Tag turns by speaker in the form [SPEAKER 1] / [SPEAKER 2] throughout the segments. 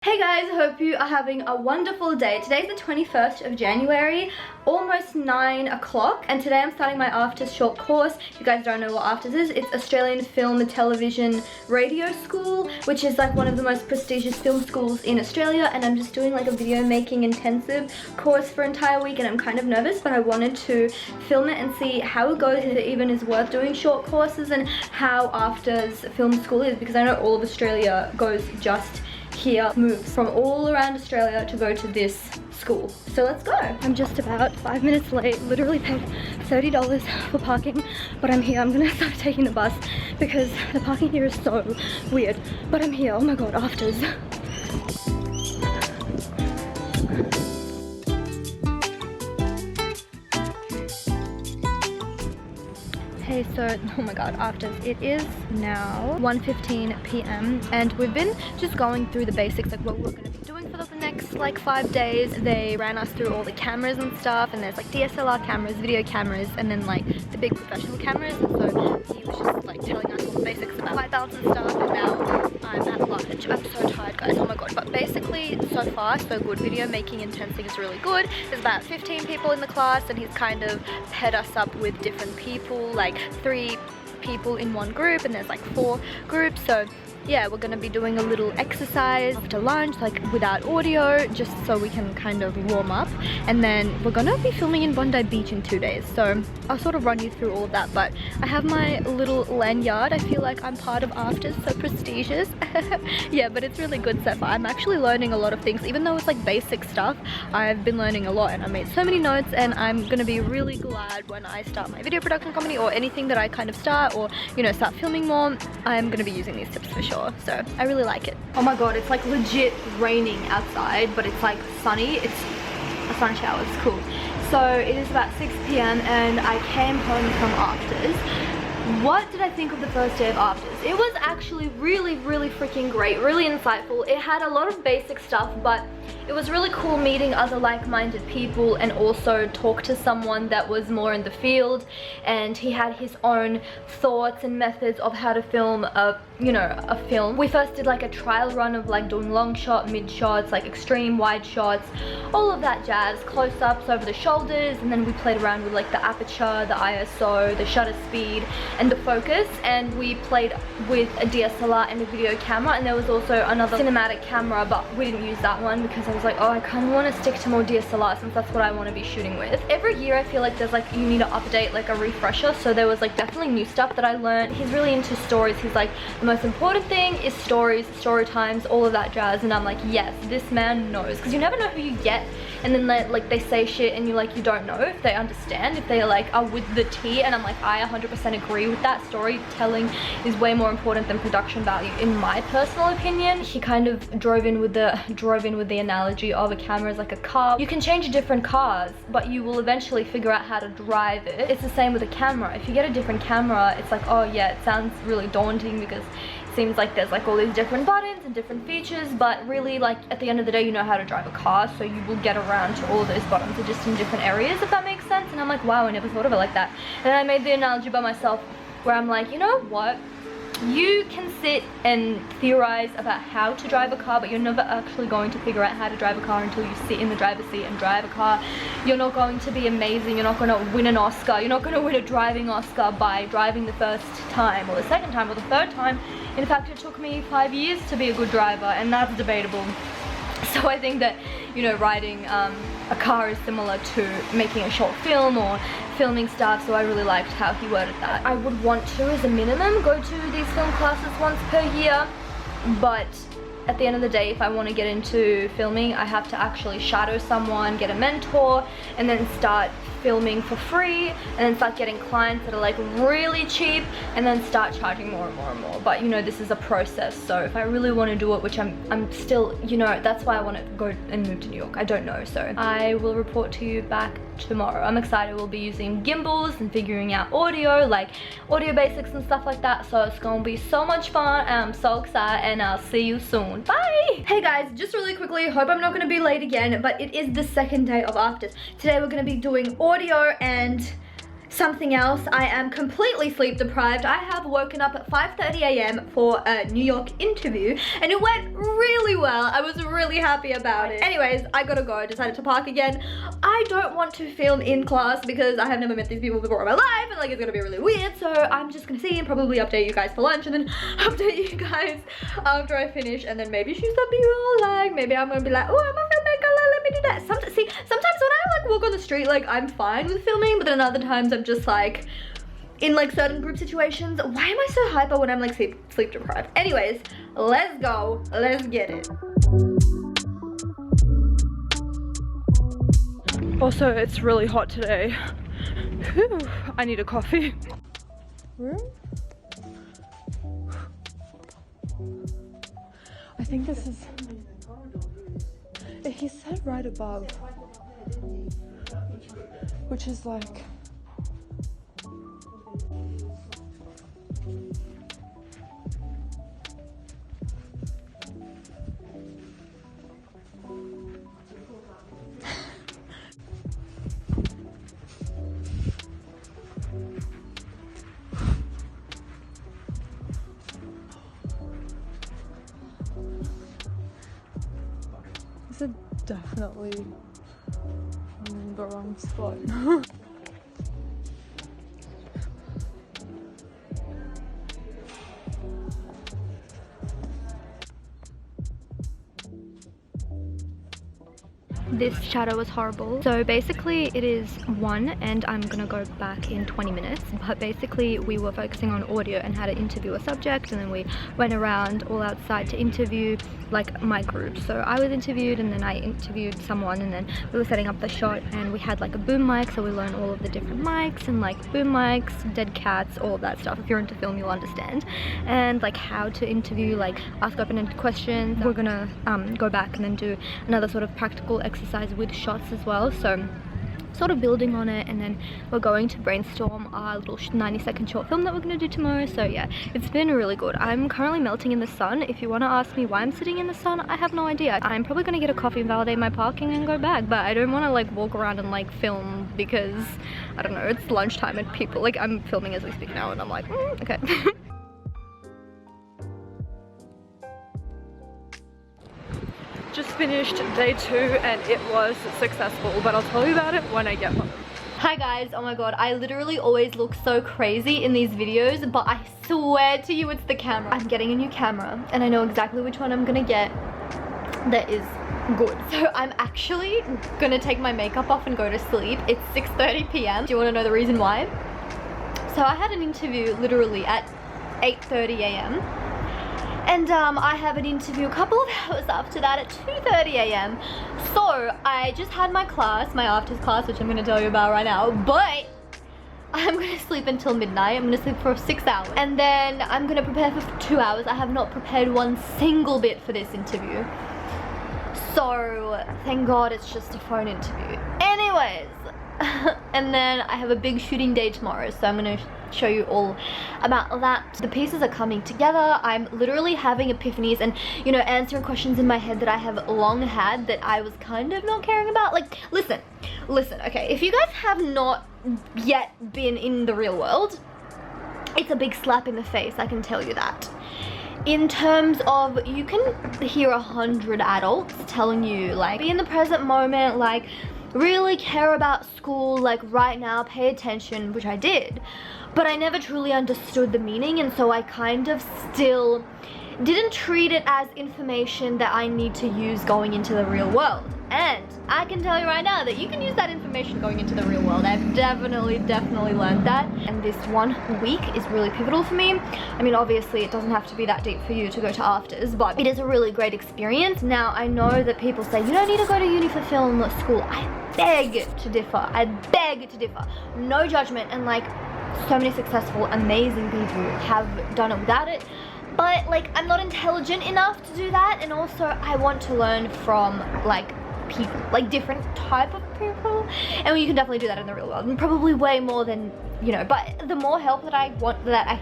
[SPEAKER 1] Hey guys, hope you are having a wonderful day. Today's the 21st of January, almost 9 o'clock, and today I'm starting my Aftrs short course. If you guys don't know what Aftrs is, it's Australian Film and Television Radio School, which is like one of the most prestigious film schools in Australia, and I'm just doing like a video making intensive course for an entire week, and I'm kind of nervous, but I wanted to film it and see how it goes, if it even is worth doing short courses, and how Aftrs film school is, because I know all of Australia goes just here, moves from all around Australia to go to this school. So let's go. I'm just about 5 minutes late, literally paid $30 for parking, but I'm here. I'm gonna start taking the bus because the parking here is so weird, but I'm here. Oh my god, Aftrs. Hey, so, oh my god, Aftrs. It is now 1:15 p.m. and we've been just going through the basics, like what we're going to be doing for the next like 5 days. They ran us through all the cameras and stuff, and there's like DSLR cameras, video cameras, and then like the big professional cameras, and so he was just like telling us all the basics about light balance and stuff, and now I'm at lunch. I'm so tired, guys, oh my god, but basically so far so good. Video making intensive is really good. There's about 15 people in the class, and he's kind of paired us up with different people, like 3 people in one group, and there's like 4 groups. So yeah, we're gonna be doing a little exercise after lunch, like without audio, just so we can kind of warm up, and then we're gonna be filming in Bondi Beach in 2 days, so I'll sort of run you through all of that. But I have my little lanyard. I feel like I'm part of Aftrs, so prestigious. Yeah, but it's really good so far. I'm actually learning a lot of things, even though it's like basic stuff. I've been learning a lot, and I made so many notes, and I'm gonna be really glad when I start my video production company, or anything that I kind of start, or you know, start filming more. I'm gonna be using these tips for sure. So I really like it. Oh my god, it's like legit raining outside, but it's like sunny. It's a sun shower, it's cool. So it is about 6 p.m. and I came home from Aftrs. What did I think of the first day of Aftrs? It was actually really freaking great, really insightful. It had a lot of basic stuff, but it was really cool meeting other like-minded people, and also talk to someone that was more in the field, and he had his own thoughts and methods of how to film a, you know, a film. We first did like a trial run of like doing long shot, mid shots, like extreme wide shots, all of that jazz, close-ups over the shoulders, and then we played around with like the aperture, the ISO, the shutter speed, and the focus, and we played with a DSLR and a video camera, and there was also another cinematic camera, but we didn't use that one because I was like, oh, I kind of want to stick to more DSLR since that's what I want to be shooting with. Every year I feel like there's like, you need to update, like a refresher, so there was like definitely new stuff that I learned. He's really into stories. He's like, the most important thing is stories, story times, all of that jazz, and I'm like, yes, this man knows, because you never know who you get, and then they say shit and you don't know if they understand, if they like are with the tea, and I'm like, I 100% agree with that. Storytelling is way more important than production value, in my personal opinion. He kind of drove in with the analogy of a camera is like a car. You can change different cars, but you will eventually figure out how to drive it. It's the same with a camera. If you get a different camera, it's like, oh yeah, it sounds really daunting because it seems like there's like all these different buttons and different features, but really, like, at the end of the day, you know how to drive a car, so you will get around to all of those buttons. They're just in different areas, if that makes sense. And I'm like, wow, I never thought of it like that. And then I made the analogy by myself where I'm like, you know what? You can sit and theorize about how to drive a car, but you're never actually going to figure out how to drive a car until you sit in the driver's seat and drive a car. You're not going to be amazing. You're not going to win an Oscar. You're not going to win a driving Oscar by driving the first time or the second time or the third time. In fact, it took me 5 years to be a good driver, and that's debatable. So I think that, you know, riding a car is similar to making a short film or filming stuff, so I really liked how he worded that. I would want to, as a minimum, go to these film classes once per year, but at the end of the day, if I want to get into filming, I have to actually shadow someone, get a mentor, and then start filming for free, and then start getting clients that are like really cheap, and then start charging more and more and more. But you know, this is a process, so if I really want to do it, which I'm still, you know, that's why I want to go and move to New York. I don't know, so I will report to you back tomorrow. I'm excited. We'll be using gimbals and figuring out audio, like audio basics and stuff like that, so it's gonna be so much fun, and I'm so excited, and I'll see you soon. Bye! Hey guys, just really quickly, hope I'm not gonna be late again, but it is the second day of Aftrs. Today we're gonna be doing audio and something else, I am completely sleep deprived. I have woken up at 5:30 a.m. for a New York interview and it went really well. I was really happy about it. Anyways, I gotta go. I decided to park again. I don't want to film in class because I have never met these people before in my life and like it's gonna be really weird. So I'm just gonna see and probably update you guys for lunch and then update you guys after I finish, and then maybe she's gonna be all like, maybe I'm gonna be like, oh, I'm a filmmaker, let me do that. Sometimes when I like walk on the street, like I'm fine with filming, but then other times I'm just like, in like certain group situations, why am I so hyper when I'm like sleep deprived? Anyways, let's go, let's get it. Also, it's really hot today. Whew, I need a coffee. I think this is, he said right above, which is like, this is definitely the wrong spot. This shadow was horrible. So basically it is 1 and I'm gonna go back in 20 minutes. But basically we were focusing on audio and how to interview a subject, and then we went around all outside to interview like my group. So I was interviewed and then I interviewed someone, and then we were setting up the shot and we had like a boom mic, so we learned all of the different mics and like boom mics, dead cats, all of that stuff. If you're into film you'll understand. And like how to interview, like ask open-ended questions. We're gonna go back and then do another sort of practical exercise with shots as well, so sort of building on it, and then we're going to brainstorm our little 90-second short film that we're going to do tomorrow. So yeah, it's been really good. I'm currently melting in the sun. If you want to ask me why I'm sitting in the sun, I have no idea. I'm probably going to get a coffee and validate my parking and go back, but I don't want to like walk around and like film because I don't know, it's lunchtime and people, like I'm filming as we speak now and I'm like okay. Just finished day 2 and it was successful, but I'll tell you about it when I get home. Hi guys, oh my god, I literally always look so crazy in these videos, but I swear to you it's the camera. I'm getting a new camera and I know exactly which one I'm gonna get that is good. So I'm actually gonna take my makeup off and go to sleep. It's 6:30 p.m. Do you want to know the reason why? So I had an interview literally at 8:30 a.m. and I have an interview a couple of hours after that at 2:30 a.m. So I just had my class, my Aftrs class, which I'm going to tell you about right now, but I'm going to sleep until midnight. I'm going to sleep for 6 hours and then I'm going to prepare for 2 hours. I have not prepared one single bit for this interview. So thank God it's just a phone interview. Anyways, and then I have a big shooting day tomorrow, so I'm going to show you all about that. The pieces are coming together. I'm literally having epiphanies and, you know, answering questions in my head that I have long had that I was kind of not caring about. Like, listen, okay, if you guys have not yet been in the real world, it's a big slap in the face, I can tell you that. In terms of, you can hear 100 adults telling you, like, be in the present moment, like, really care about school, like right now, pay attention, which I did, but I never truly understood the meaning, and so I kind of still didn't treat it as information that I need to use going into the real world. And I can tell you right now that you can use that information going into the real world. I've definitely learned that, and this 1 week is really pivotal for me. I mean, obviously it doesn't have to be that deep for you to go to Aftrs, but it is a really great experience. Now, I know that people say you don't need to go to uni for film school. I beg to differ. I beg to differ. No judgment, and like so many successful, amazing people have done it without it. But like, I'm not intelligent enough to do that, and also I want to learn from like people, like different type of people, and you can definitely do that in the real world, and probably way more than, you know, but the more help that I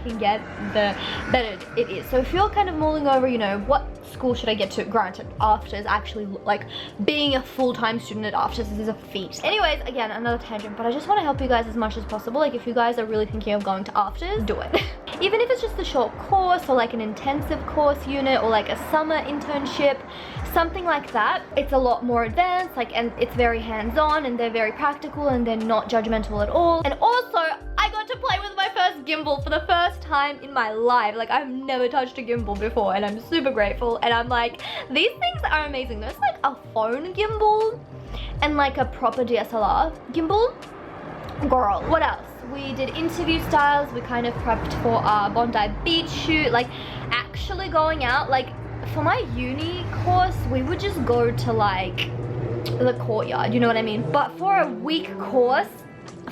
[SPEAKER 1] can get, the better it is. So if you're kind of mulling over, you know, what school should I get to, granted, Aftrs actually, like, being a full-time student at Aftrs is a feat. Anyways, again, another tangent, but I just want to help you guys as much as possible. Like, if you guys are really thinking of going to Aftrs, do it. Even if it's just a short course, or like an intensive course unit, or like a summer internship, something like that. It's a lot more advanced, like, and it's very hands-on, and they're very practical, and they're not judgmental at all. And also, I got to play with my first gimbal for the first time in my life. Like, I've never touched a gimbal before, and I'm super grateful. And I'm like, these things are amazing. There's like a phone gimbal and like a proper DSLR gimbal. Girl, what else? We did interview styles. We kind of prepped for our Bondi Beach shoot. Like, actually going out, like, for my uni course, we would just go to like the courtyard, you know what I mean? But for a week course,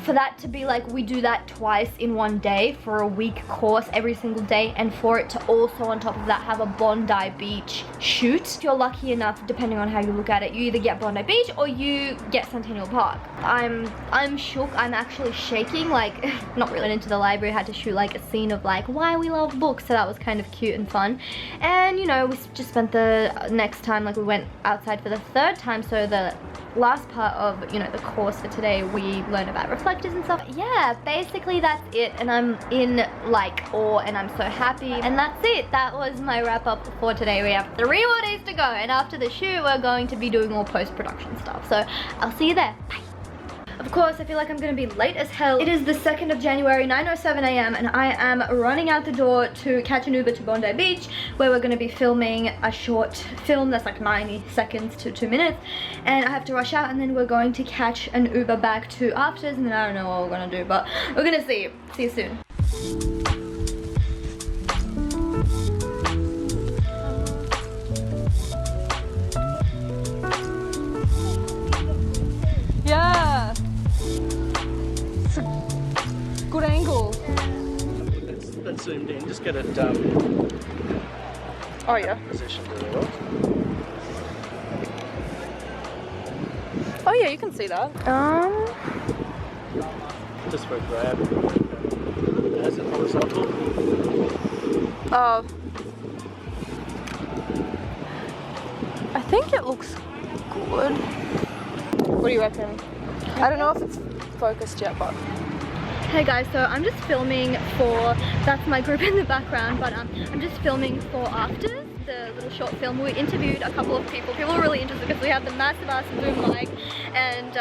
[SPEAKER 1] for that to be like, we do that twice in one day for a week course every single day, and for it to also on top of that have a Bondi Beach shoot. If you're lucky enough, depending on how you look at it, you either get Bondi Beach or you get Centennial Park. I'm shook. I'm actually shaking. Like, not really into the library. I had to shoot like a scene of like why we love books, so that was kind of cute and fun. And you know, we just spent the next time, like, we went outside for the third time, so the last part of, you know, the course for today, we learn about reflectors and stuff. Yeah, basically that's it, and I'm in like awe, and I'm so happy, and that's it. That was my wrap up for today. We have 3 more days to go, and after the shoot we're going to be doing all post-production stuff, so I'll see you there. Bye. Of course, I feel like I'm gonna be late as hell. It is the 2nd of January, 9:07 AM, and I am running out the door to catch an Uber to Bondi Beach, where we're gonna be filming a short film that's like 90 seconds to 2 minutes, and I have to rush out, and then we're going to catch an Uber back to Aftrs, and then I don't know what we're gonna do, but we're gonna see. See you soon.
[SPEAKER 2] Yeah. Good angle.
[SPEAKER 3] That's zoomed in. Just get it
[SPEAKER 2] Oh yeah.
[SPEAKER 3] positioned really well.
[SPEAKER 2] Oh yeah, you can see that.
[SPEAKER 3] Just for a grab. As it horizontal.
[SPEAKER 2] Oh. I think it looks good. What do you reckon? I don't know if it's focused yet, but.
[SPEAKER 1] Hey guys, so I'm just filming for, that's my group in the background, but I'm just filming for Aftrs, the little short film. We interviewed a couple of people. People were really interested because we have the massive ass boom mic, and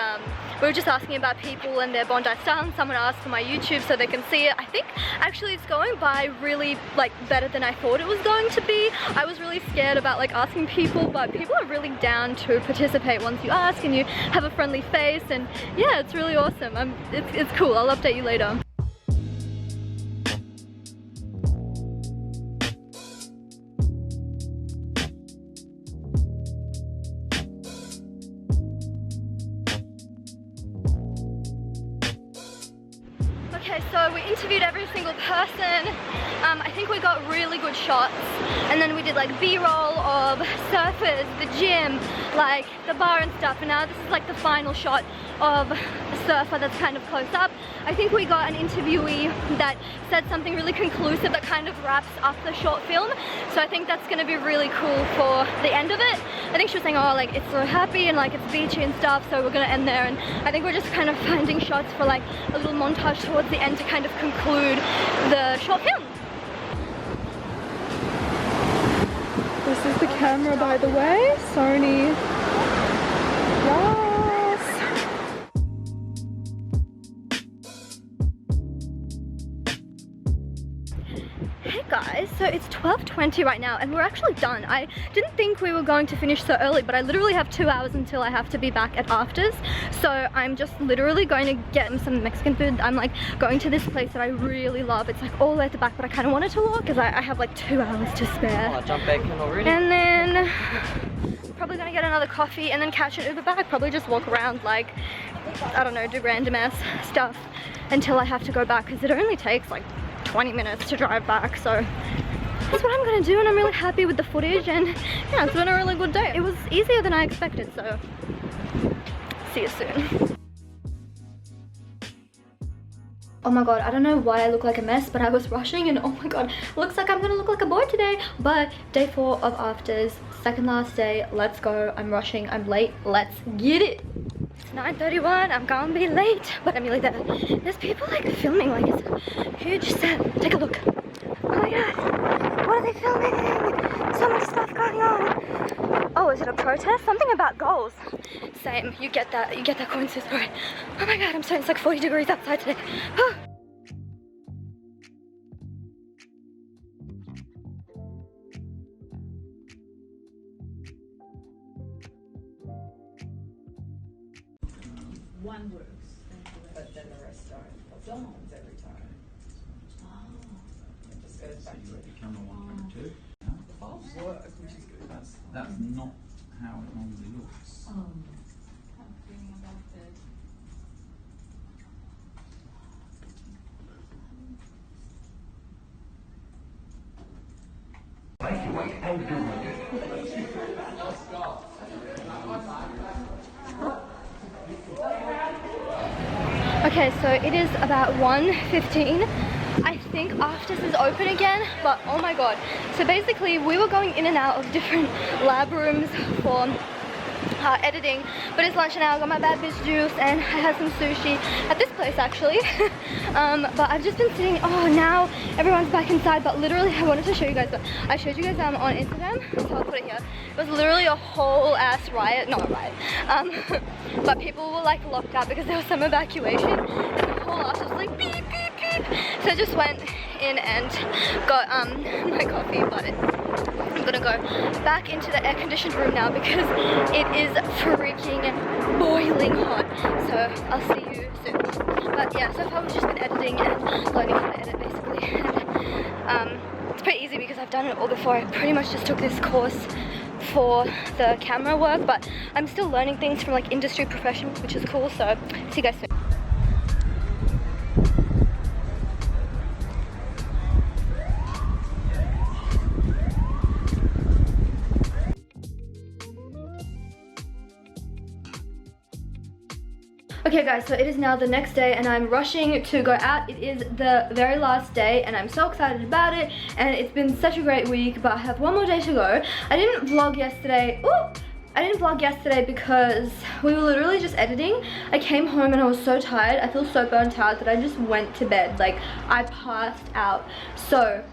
[SPEAKER 1] we were just asking about people and their Bondi style, and someone asked for my YouTube so they can see it. I think actually it's going by really like better than I thought it was going to be. I was really scared about like asking people, but people are really down to participate once you ask and you have a friendly face, and yeah, it's really awesome. It's cool. I'll update you later. Okay, so we interviewed every single person. I think we got really good shots, and then we did like B-roll of surfers, the gym, like the bar and stuff, and now this is like the final shot of a surfer that's kind of close up. I think we got an interviewee that said something really conclusive that kind of wraps up the short film, so I think that's going to be really cool for the end of it. I think she was saying, oh, like it's so happy and like it's beachy and stuff, so we're going to end there, and I think we're just kind of finding shots for like a little montage towards the end to kind of conclude the short film.
[SPEAKER 2] This is the camera, by the way, Sony. Yes.
[SPEAKER 1] Hey guys, so it's 12:20 right now, and we're actually done. I didn't think we were going to finish so early, but I literally have 2 hours until I have to be back at Aftrs. So I'm just literally going to get some Mexican food. I'm like going to this place that I really love. It's like all the way at the back, but I kind of wanted to walk because I have like 2 hours to spare.
[SPEAKER 3] Oh, jump back in already.
[SPEAKER 1] And then probably gonna get another coffee and then catch an Uber back. Probably just walk around, like, I don't know, do random ass stuff until I have to go back, because it only takes like 20 minutes to drive back. So that's what I'm gonna do, and I'm really happy with the footage, and yeah, it's been a really good day. It was easier than I expected, so See you soon. Oh my god, I don't know why I look like a mess, but I was rushing and oh my god, looks like I'm gonna look like a boy today. But day 4 of Aftrs, second last day, let's go. I'm rushing, I'm late, let's get it. It's 9:31, I'm gonna be late, but I'm really there. There's people like filming, like it's a huge set. Take a look. Oh my god, what are they filming? So much stuff going on. Oh, is it a protest? Something about goals. Same, you get that coin story. Oh my god, I'm sorry, it's like 40 degrees outside today.
[SPEAKER 4] One works, but then the rest don't every time. It just goes back to it.
[SPEAKER 5] Camera 1.2.
[SPEAKER 4] False work, which is good.
[SPEAKER 5] That's not how it normally looks.
[SPEAKER 4] I'm feeling about it.
[SPEAKER 1] Okay, so it is about 1:15. I think Aftrs is open again, but oh my god. So basically we were going in and out of different lab rooms for editing, but it's lunch now. I got my bad bitch juice and I had some sushi at this place actually. But I've just been sitting, oh now everyone's back inside, but literally I wanted to show you guys, but I showed you guys on Instagram, so I'll put it here. It was literally a whole ass riot, not a riot, but people were like locked out because there was some evacuation and the whole ass was like beep beep beep. So I just went in and got my coffee, but I'm gonna go back into the air-conditioned room now because it is freaking boiling hot. So I'll see you soon. But yeah, so far we've just been editing and learning how to edit basically. And, it's pretty easy because I've done it all before. I pretty much just took this course for the camera work, but I'm still learning things from like industry professionals, which is cool. So see you guys soon. Okay guys, so it is now the next day and I'm rushing to go out. It is the very last day and I'm so excited about it, and it's been such a great week, but I have one more day to go. I didn't vlog yesterday. I didn't vlog yesterday because we were literally just editing. I came home and I was so tired. I feel so burnt out that I just went to bed. Like, I passed out. So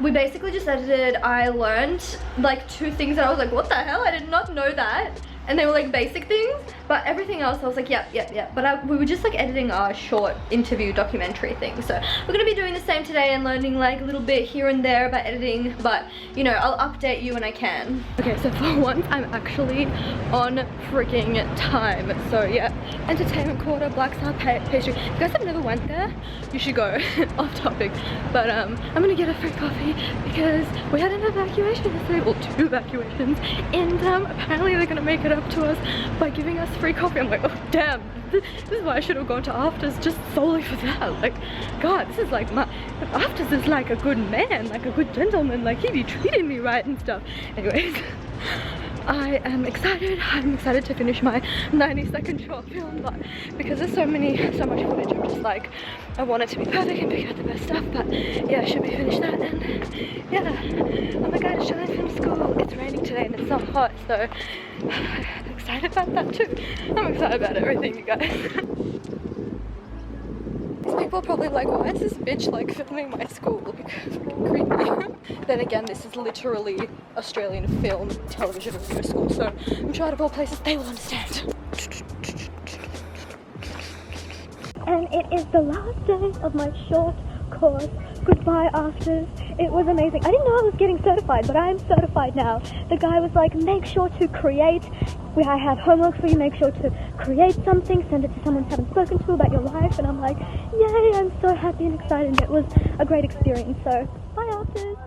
[SPEAKER 1] we basically just edited. I learned like 2 things and I was like, what the hell? I did not know that. And they were like basic things, but everything else I was like, yep. But we were just like editing our short interview documentary thing. So we're gonna be doing the same today and learning like a little bit here and there about editing, but you know, I'll update you when I can. Okay, so for once I'm actually on freaking time. So yeah, Entertainment Quarter, Black Star Pastry. If you guys have never went there, you should go. Off topic, but I'm gonna get a free coffee because we had an evacuation yesterday, well 2 evacuations, and apparently they're gonna make it up to us by giving us free coffee. I'm like, oh damn, this is why I should have gone to Aftrs, just solely for that. Like, god, this is like Aftrs is like a good man, like a good gentleman, like he'd be treating me right and stuff. Anyways, I am excited. I'm excited to finish my 90-second short film, but because there's so much footage, I'm just like, I want it to be perfect and pick out the best stuff. But yeah, I should be finished that, and yeah, oh my god, it's July from school. It's raining today and it's not hot, so I'm excited about that too. I'm excited about everything, you guys. People are probably like, why is this bitch like filming my school? Because creepy. Then again, this is literally Australian film, television review school, so I'm sure out of all places they will understand. And it is the last day of my short course. Goodbye, Aftrs. It was amazing. I didn't know I was getting certified, but I am certified now. The guy was like, make sure to create. I have homework for you. Make sure to create something. Send it to someone you haven't spoken to about your life. And I'm like, yay, I'm so happy and excited. It was a great experience. So, bye, Aftrs.